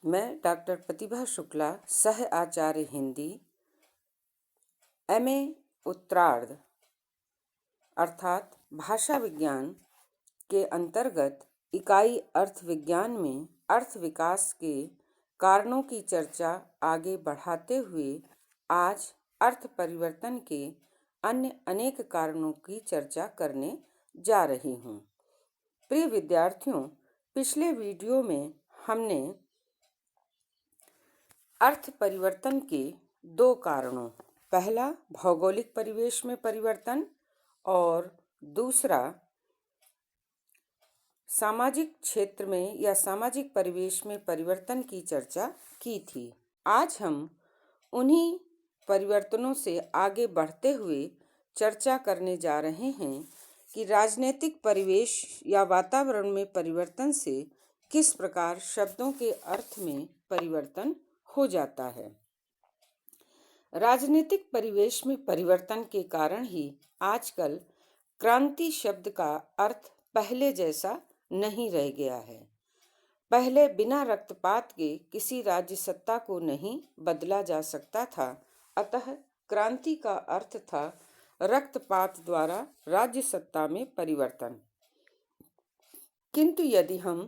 मैं डॉक्टर प्रतिभा शुक्ला, सह आचार्य हिंदी, एमए उत्तरार्ध अर्थात भाषा विज्ञान के अंतर्गत इकाई अर्थ विज्ञान में अर्थ विकास के कारणों की चर्चा आगे बढ़ाते हुए आज अर्थ परिवर्तन के अन्य अनेक कारणों की चर्चा करने जा रही हूँ। प्रिय विद्यार्थियों, पिछले वीडियो में हमने अर्थ परिवर्तन के दो कारणों, पहला भौगोलिक परिवेश में परिवर्तन और दूसरा सामाजिक क्षेत्र में या सामाजिक परिवेश में परिवर्तन की चर्चा की थी। आज हम उन्हीं परिवर्तनों से आगे बढ़ते हुए चर्चा करने जा रहे हैं कि राजनीतिक परिवेश या वातावरण में परिवर्तन से किस प्रकार शब्दों के अर्थ में परिवर्तन हो जाता है। राजनीतिक परिवेश में परिवर्तन के कारण ही आजकल क्रांति शब्द का अर्थ पहले जैसा नहीं रह गया है। पहले बिना रक्तपात के किसी राज्य सत्ता को नहीं बदला जा सकता था, अतः क्रांति का अर्थ था रक्तपात द्वारा राज्य सत्ता में परिवर्तन। किंतु यदि हम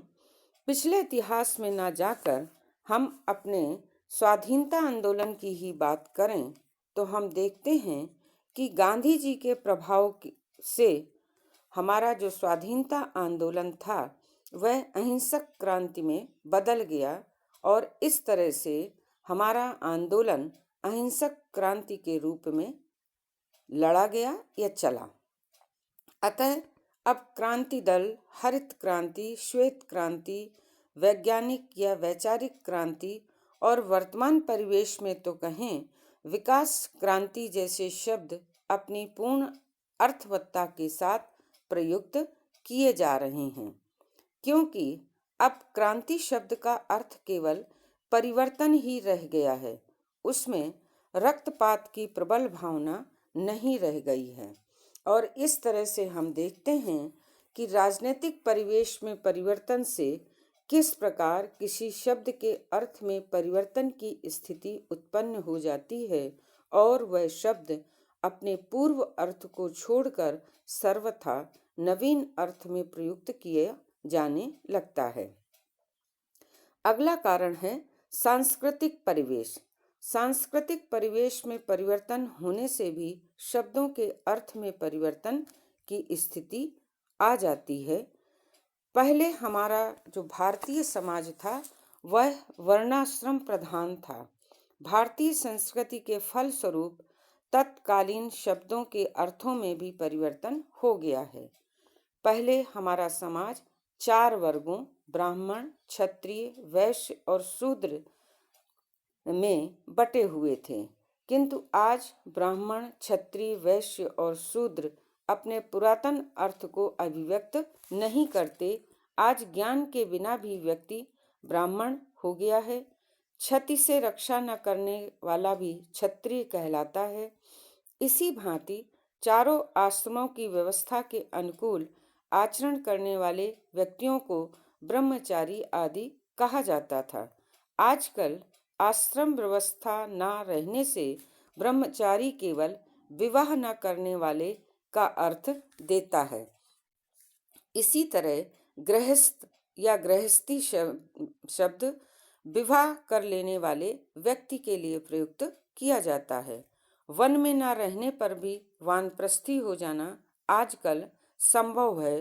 पिछले इतिहास में न जाकर हम अपने स्वाधीनता आंदोलन की ही बात करें तो हम देखते हैं कि गांधी जी के प्रभाव से हमारा जो स्वाधीनता आंदोलन था वह अहिंसक क्रांति में बदल गया और इस तरह से हमारा आंदोलन अहिंसक क्रांति के रूप में लड़ा गया या चला। अतः अब क्रांति दल हरित क्रांति, श्वेत क्रांति, वैज्ञानिक या वैचारिक क्रांति और वर्तमान परिवेश में तो कहें विकास क्रांति जैसे शब्द अपनी पूर्ण अर्थवत्ता के साथ प्रयुक्त किए जा रहे हैं, क्योंकि अब क्रांति शब्द का अर्थ केवल परिवर्तन ही रह गया है, उसमें रक्तपात की प्रबल भावना नहीं रह गई है। और इस तरह से हम देखते हैं कि राजनीतिक परिवेश में परिवर्तन से किस प्रकार किसी शब्द के अर्थ में परिवर्तन की स्थिति उत्पन्न हो जाती है और वह शब्द अपने पूर्व अर्थ को छोड़कर सर्वथा नवीन अर्थ में प्रयुक्त किया जाने लगता है। अगला कारण है सांस्कृतिक परिवेश। सांस्कृतिक परिवेश में परिवर्तन होने से भी शब्दों के अर्थ में परिवर्तन की स्थिति आ जाती है। पहले हमारा जो भारतीय समाज था वह वर्णाश्रम प्रधान था। भारतीय संस्कृति के फलस्वरूप तत्कालीन शब्दों के अर्थों में भी परिवर्तन हो गया है। पहले हमारा समाज 4 वर्गों ब्राह्मण, क्षत्रिय, वैश्य और शूद्र में बटे हुए थे, किंतु आज ब्राह्मण, क्षत्रिय, वैश्य और शूद्र अपने पुरातन अर्थ को अभिव्यक्त नहीं करते। आज ज्ञान के बिना भी व्यक्ति ब्राह्मण हो गया है। क्षति से रक्षा न करने वाला भी क्षत्रिय कहलाता है। इसी भांति चारों आश्रमों की व्यवस्था के अनुकूल आचरण करने वाले व्यक्तियों को ब्रह्मचारी आदि कहा जाता था। आजकल आश्रम व्यवस्था न रहने से ब्रह्मचारी केवल विवाह न करने वाले का अर्थ देता है। इसी तरह गृहस्थ या गृहस्थी शब्द विवाह कर लेने वाले व्यक्ति के लिए प्रयुक्त किया जाता है। वन में न रहने पर भी वानप्रस्थी हो जाना आजकल संभव है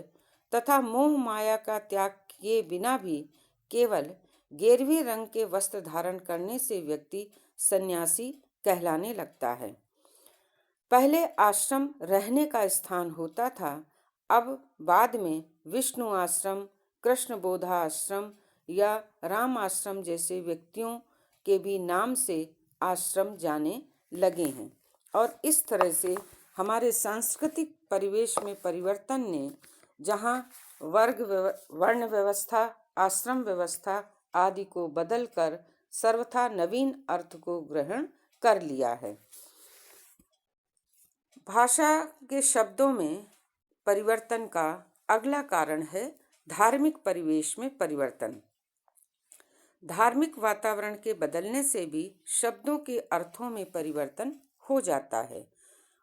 तथा मोह माया का त्याग किए बिना भी केवल गेरुए रंग के वस्त्र धारण करने से व्यक्ति सन्यासी कहलाने लगता है। पहले आश्रम रहने का स्थान होता था, अब बाद में विष्णु आश्रम, कृष्ण बोधा आश्रम या राम आश्रम जैसे व्यक्तियों के भी नाम से आश्रम जाने लगे हैं। और इस तरह से हमारे सांस्कृतिक परिवेश में परिवर्तन ने जहाँ वर्ण व्यवस्था, आश्रम व्यवस्था आदि को बदलकर सर्वथा नवीन अर्थ को ग्रहण कर लिया है। भाषा के शब्दों में परिवर्तन का अगला कारण है धार्मिक परिवेश में परिवर्तन। धार्मिक वातावरण के बदलने से भी शब्दों के अर्थों में परिवर्तन हो जाता है।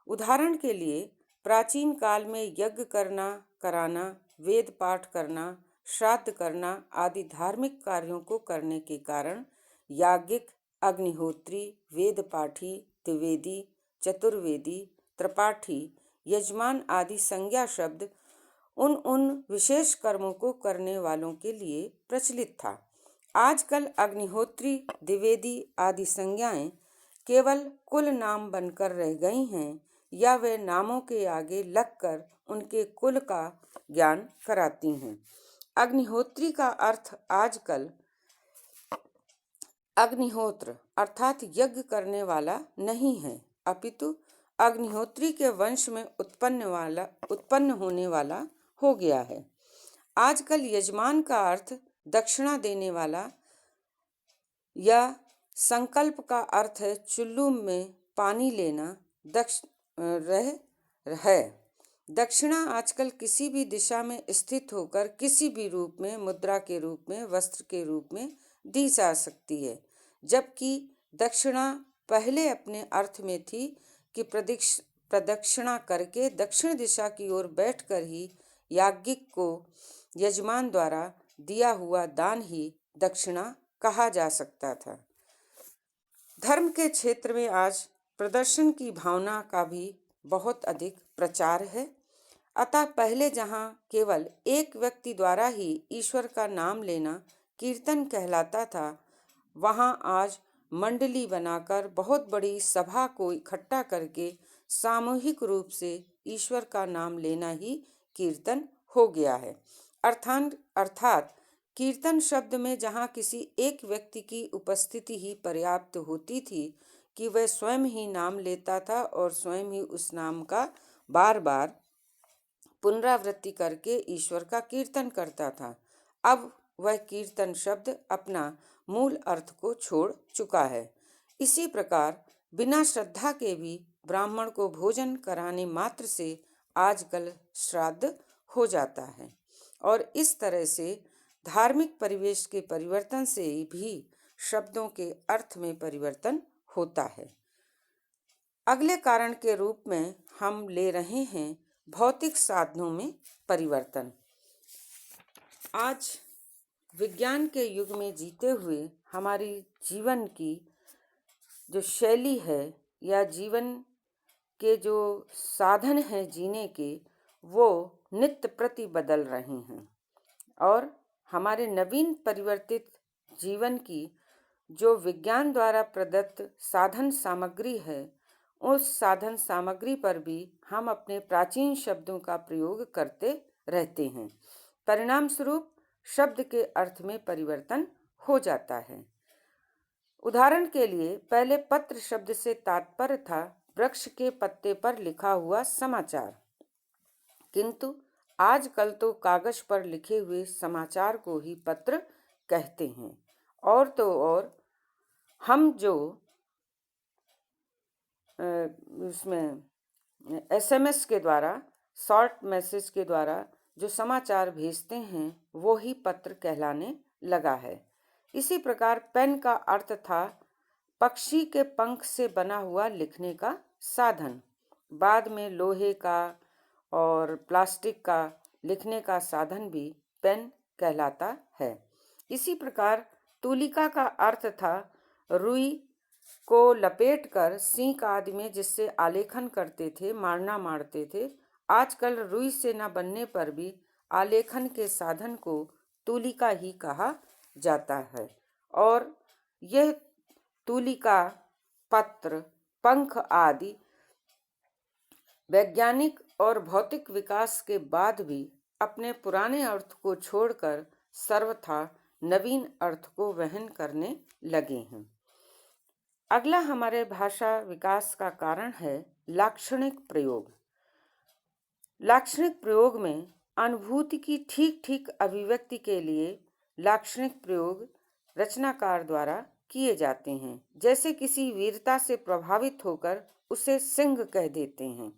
उदाहरण के लिए प्राचीन काल में यज्ञ करना, कराना, वेद पाठ करना, श्राद्ध करना आदि धार्मिक कार्यों को करने के कारण याज्ञिक, अग्निहोत्री, वेद पाठी, द्विवेदी, चतुर्वेदी, त्रिपाठी, यजमान आदि संज्ञा शब्द उन उन विशेष कर्मों को करने वालों के लिए प्रचलित था। आजकल अग्निहोत्री, द्विवेदी आदि संज्ञाएं केवल कुल नाम बनकर रह गई हैं या वे नामों के आगे लगकर उनके कुल का ज्ञान कराती हैं। अग्निहोत्री का अर्थ आजकल अग्निहोत्र अर्थात यज्ञ करने वाला नहीं है, अपितु अग्निहोत्री के वंश में उत्पन्न होने वाला हो गया है। आजकल यजमान का अर्थ दक्षिणा देने वाला या संकल्प का अर्थ है चुल्लू में पानी लेना है। दक्षिणा आजकल किसी भी दिशा में स्थित होकर किसी भी रूप में, मुद्रा के रूप में, वस्त्र के रूप में दी जा सकती है, जबकि दक्षिणा पहले अपने अर्थ में थी कि प्रदक्षिणा करके दक्षिण दिशा की ओर बैठकर ही याज्ञिक को यजमान द्वारा दिया हुआ दान ही दक्षिणा कहा जा सकता था। धर्म के क्षेत्र में आज प्रदर्शन की भावना का भी बहुत अधिक प्रचार है। अतः पहले जहाँ केवल एक व्यक्ति द्वारा ही ईश्वर का नाम लेना कीर्तन कहलाता था, वहाँ आज मंडली बनाकर बहुत बड़ी सभा को इकट्ठा करके सामूहिक रूप से ईश्वर का नाम लेना ही कीर्तन हो गया है। अर्थात कीर्तन शब्द में जहाँ किसी एक व्यक्ति की उपस्थिति ही पर्याप्त होती थी कि वह स्वयं ही नाम लेता था और स्वयं ही उस नाम का बार बार पुनरावृत्ति करके ईश्वर का कीर्तन करता था, अब वह कीर्तन शब्द अपना मूल अर्थ को छोड़ चुका है। इसी प्रकार बिना श्रद्धा के भी ब्राह्मण को भोजन कराने मात्र से आजकल श्राद्ध हो जाता है और इस तरह से धार्मिक परिवेश के परिवर्तन से भी शब्दों के अर्थ में परिवर्तन होता है। अगले कारण के रूप में हम ले रहे हैं भौतिक साधनों में परिवर्तन। आज विज्ञान के युग में जीते हुए हमारी जीवन की जो शैली है या जीवन के जो साधन हैं जीने के, वो नित्य प्रति बदल रहे हैं और हमारे नवीन परिवर्तित जीवन की जो विज्ञान द्वारा प्रदत्त साधन सामग्री है, उस साधन सामग्री पर भी हम अपने प्राचीन शब्दों का प्रयोग करते रहते हैं। परिणाम स्वरूप शब्द के अर्थ में परिवर्तन हो जाता है। उदाहरण के लिए पहले पत्र शब्द से तात्पर्य था वृक्ष के पत्ते पर लिखा हुआ समाचार, किंतु आजकल तो कागज पर लिखे हुए समाचार को ही पत्र कहते हैं। और तो और हम जो उसमें SMS के द्वारा, शॉर्ट मैसेज के द्वारा जो समाचार भेजते हैं, वो ही पत्र कहलाने लगा है। इसी प्रकार पेन का अर्थ था पक्षी के पंख से बना हुआ लिखने का साधन, बाद में लोहे का और प्लास्टिक का लिखने का साधन भी पेन कहलाता है। इसी प्रकार तूलिका का अर्थ था रुई को लपेटकर सींक आदि में जिससे आलेखन करते थे, मारते थे। आजकल रुई से न बनने पर भी आलेखन के साधन को तूलिका ही कहा जाता है और यह तूलिका, पत्र, पंख आदि वैज्ञानिक और भौतिक विकास के बाद भी अपने पुराने अर्थ को छोड़कर सर्वथा नवीन अर्थ को वहन करने लगे हैं। अगला हमारे भाषा विकास का कारण है लाक्षणिक प्रयोग। लाक्षणिक प्रयोग में अनुभूति की ठीक ठीक अभिव्यक्ति के लिए लाक्षणिक प्रयोग रचनाकार द्वारा किए जाते हैं। जैसे किसी वीरता से प्रभावित होकर उसे सिंह कह देते हैं।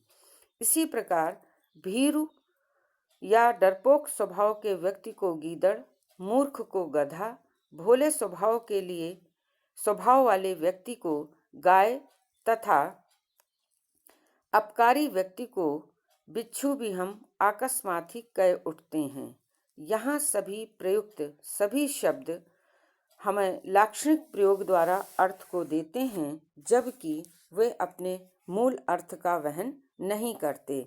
इसी प्रकार भीरू या डरपोक स्वभाव के व्यक्ति को गीदड़, मूर्ख को गधा, भोले स्वभाव वाले व्यक्ति को गाय तथा अपकारी व्यक्ति को बिच्छू भी हम अकस्मात ही कह उठते हैं। यहाँ सभी प्रयुक्त सभी शब्द हमें लाक्षणिक प्रयोग द्वारा अर्थ को देते हैं, जबकि वे अपने मूल अर्थ का वहन नहीं करते।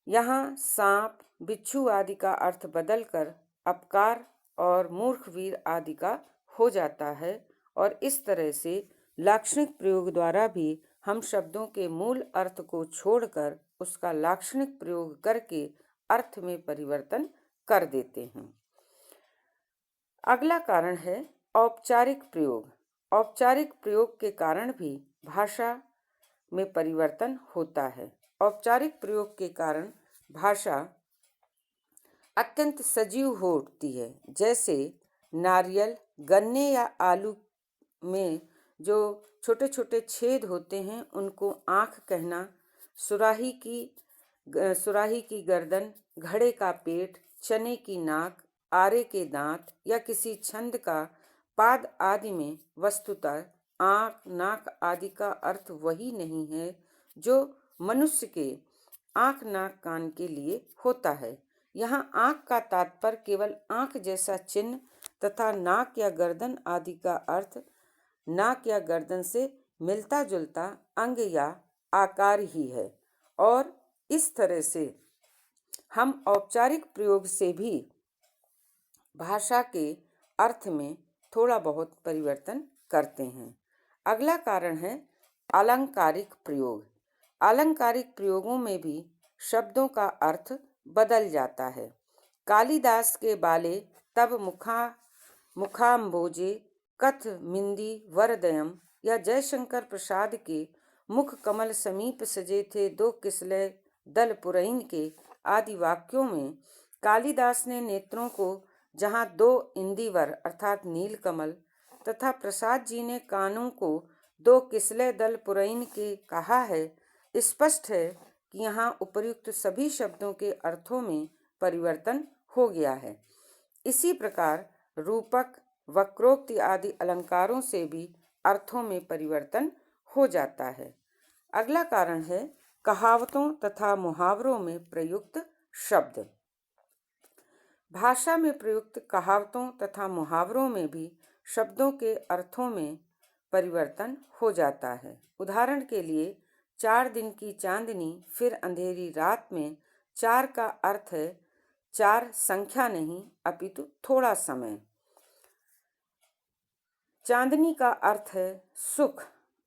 यहाँ सांप, बिच्छू आदि का अर्थ बदलकर अपकार और मूर्ख वीर आदि का हो जाता है, और इस तरह से लाक्षणिक प्रयोग द्वारा भी हम शब्दों के मूल अर्थ को छोड़कर उसका लाक्षणिक प्रयोग करके अर्थ में परिवर्तन कर देते हैं। अगला कारण है औपचारिक प्रयोग। औपचारिक प्रयोग के कारण भी भाषा में परिवर्तन होता है। औपचारिक प्रयोग के कारण भाषा अत्यंत सजीव हो उठती है। जैसे नारियल, गन्ने या आलू में जो छोटे छोटे छेद होते हैं उनको आँख कहना, सुराही की गर्दन, घड़े का पेट, चने की नाक, आरे के दांत या किसी छंद का पाद आदि में वस्तुतः आँख, नाक आदि का अर्थ वही नहीं है जो मनुष्य के आँख, नाक, कान के लिए होता है। यहाँ आँख का तात्पर्य केवल आँख जैसा चिन्ह तथा नाक या गर्दन आदि का अर्थ नाक या गर्दन से मिलता जुलता अंग या आकार ही है। और इस तरह से हम औपचारिक प्रयोग से भी भाषा के अर्थ में थोड़ा बहुत परिवर्तन करते हैं। अगला कारण है अलंकारिक प्रयोग। अलंकारिक प्रयोगों में भी शब्दों का अर्थ बदल जाता है। कालिदास के बाले तब मुखाम्बोजे कथ मिंदी वरदयम या जयशंकर प्रसाद के मुख कमल समीप सजे थे दो किसले दल पुरैन के आदि वाक्यों में कालिदास ने नेत्रों को जहाँ दो इंदिवर अर्थात नीलकमल तथा प्रसाद जी ने कानों को दो किसले दल पुरैन के कहा है, स्पष्ट है कि यहाँ उपर्युक्त सभी शब्दों के अर्थों में परिवर्तन हो गया है। इसी प्रकार रूपक, वक्रोक्ति आदि अलंकारों से भी अर्थों में परिवर्तन हो जाता है। अगला कारण है कहावतों तथा मुहावरों में प्रयुक्त शब्द। भाषा में प्रयुक्त कहावतों तथा मुहावरों में भी शब्दों के अर्थों में परिवर्तन हो जाता है। उदाहरण के लिए 4 दिन की चांदनी फिर अंधेरी रात में 4 का अर्थ है 4 संख्या नहीं अपितु थोड़ा समय। चांदनी का अर्थ है सुख,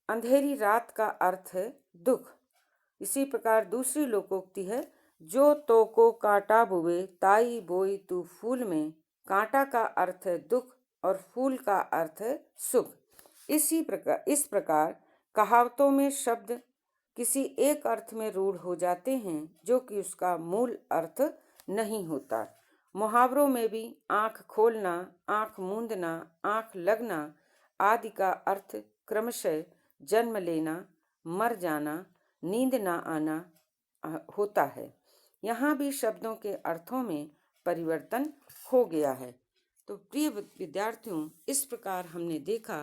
अंधेरी रात का अर्थ है दुख। इसी प्रकार दूसरी लोकोक्ति है जो तो को कांटा बुवे ताई बोई तू फूल में। कांटा का अर्थ है दुख और फूल का अर्थ है सुख। इस प्रकार कहावतों में शब्द किसी एक अर्थ में रूढ़ हो जाते हैं जो कि उसका मूल अर्थ नहीं होता। मुहावरों में भी आँख खोलना, आँख मूंदना, आँख लगना आदि का अर्थ क्रमशः जन्म लेना, मर जाना, नींद ना आना होता है। यहाँ भी शब्दों के अर्थों में परिवर्तन हो गया है। तो प्रिय विद्यार्थियों, इस प्रकार हमने देखा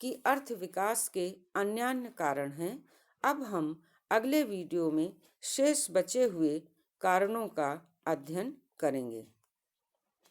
कि अर्थ विकास के अन्य कारण हैं। अब हम अगले वीडियो में शेष बचे हुए कारणों का अध्ययन करेंगे।